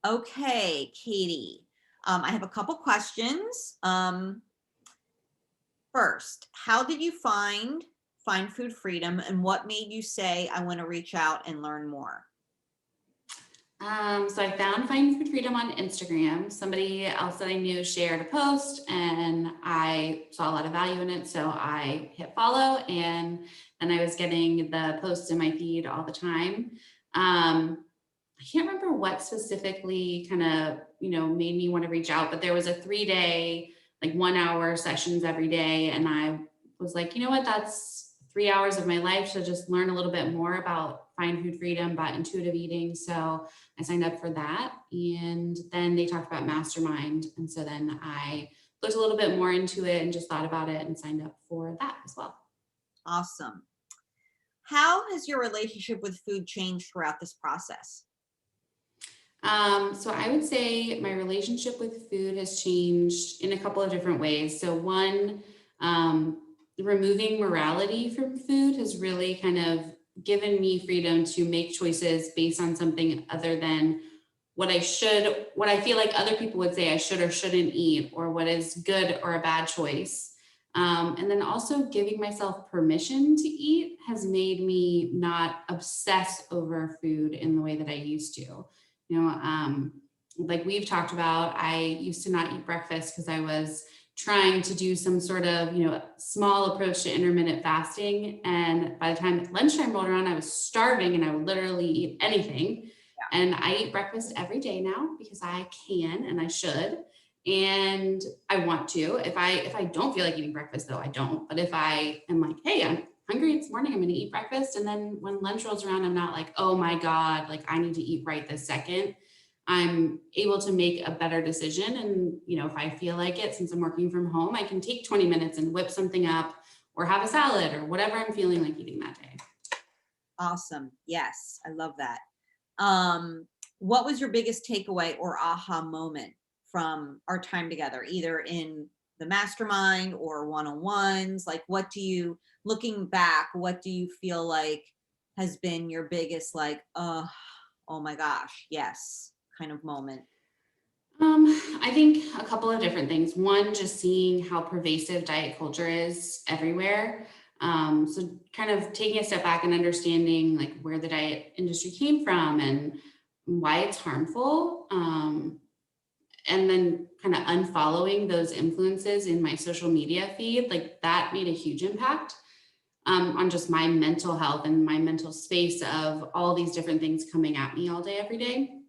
Okay, Katie. I have a couple questions. First, how did you find food freedom, and what made you say, I want to reach out and learn more? So I found Find Food Freedom on Instagram. Somebody else that I knew shared a post and I saw a lot of value in it. So I hit follow and then I was getting the posts in my feed all the time. I can't remember what specifically kind of, made me want to reach out, but there was a 3 day, like 1 hour sessions every day. And I was like, you know what, that's 3 hours of my life to just learn a little bit more about Find Food Freedom, about intuitive eating. So I signed up for that. And then they talked about Mastermind. And so then I looked a little bit more into it and just thought about it and signed up for that as well. Awesome. How has your relationship with food changed throughout this process? So I would say my relationship with food has changed in a couple of different ways. So one, removing morality from food has really kind of given me freedom to make choices based on something other than what I feel like other people would say I should or shouldn't eat, or what is good or a bad choice. And then also giving myself permission to eat has made me not obsess over food in the way that I used to. You know, like we've talked about, I used to not eat breakfast because I was trying to do some sort of, small approach to intermittent fasting. And by the time lunchtime rolled around, I was starving and I would literally eat anything. And I eat breakfast every day now because I can and I should. And I want to. If I don't feel like eating breakfast though, I don't. But if I am like, hey, I'm hungry, it's morning, I'm gonna eat breakfast. And then when lunch rolls around, I'm not like, oh my God, like I need to eat right this second. I'm able to make a better decision. And, if I feel like it, since I'm working from home, I can take 20 minutes and whip something up or have a salad or whatever I'm feeling like eating that day. Awesome. Yes, I love that. Um, what was your biggest takeaway or aha moment from our time together, either in the mastermind or one-on-ones? Like, looking back, what do you feel like has been your biggest, like, oh my gosh, yes, kind of moment? I think a couple of different things. One, just seeing how pervasive diet culture is everywhere. So kind of taking a step back and understanding like where the diet industry came from and why it's harmful. And then kind of unfollowing those influences in my social media feed, like that made a huge impact on just my mental health and my mental space of all these different things coming at me all day, every day.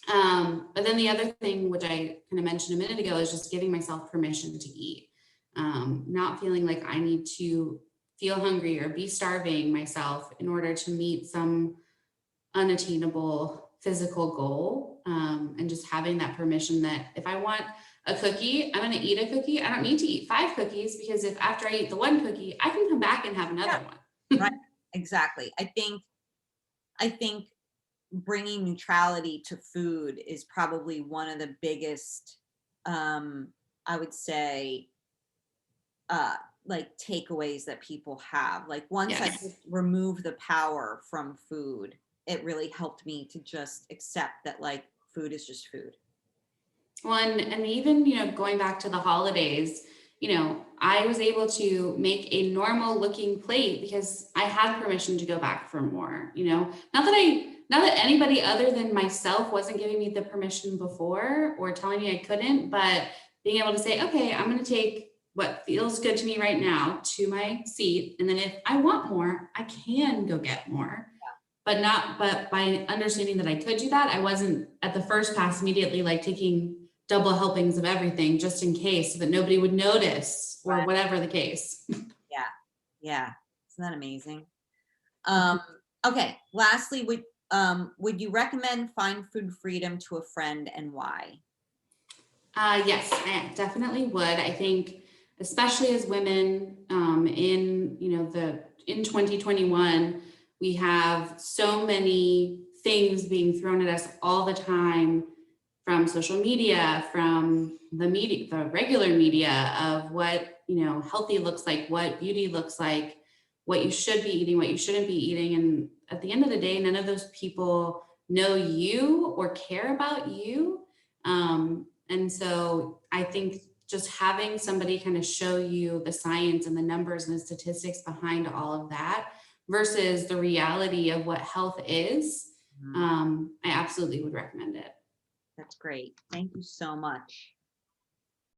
But then the other thing, which I kind of mentioned a minute ago, is just giving myself permission to eat, not feeling like I need to feel hungry or be starving myself in order to meet some unattainable physical goal. And just having that permission that if I want a cookie, I'm going to eat a cookie. I don't need to eat 5 cookies because if after I eat the one cookie, I can come back and have Yeah, another one. right. Exactly. I think bringing neutrality to food is probably one of the biggest, um, I would say, uh, like takeaways that people have. Like once I Yes. just remove the power from food, it really helped me to just accept that like food is just food. One, and even, going back to the holidays, I was able to make a normal looking plate because I had permission to go back for more, not that anybody other than myself wasn't giving me the permission before or telling me I couldn't, but being able to say, okay, I'm going to take what feels good to me right now to my seat. And then if I want more, I can go get more, but by understanding that I could do that, I wasn't at the first pass immediately like taking double helpings of everything just in case so that nobody would notice or Right. whatever the case. Yeah. Yeah. Isn't that amazing? Um, okay. Lastly, would you recommend Find Food Freedom to a friend, and why? Yes, I definitely would. I think, especially as women, in 2021, we have so many things being thrown at us all the time from social media, from the media, the regular media of what, healthy looks like, what beauty looks like, what you should be eating, what you shouldn't be eating. And at the end of the day, none of those people know you or care about you. And so I think just having somebody kind of show you the science and the numbers and the statistics behind all of that versus the reality of what health is, Mhm. I absolutely would recommend it. That's great. Thank you so much.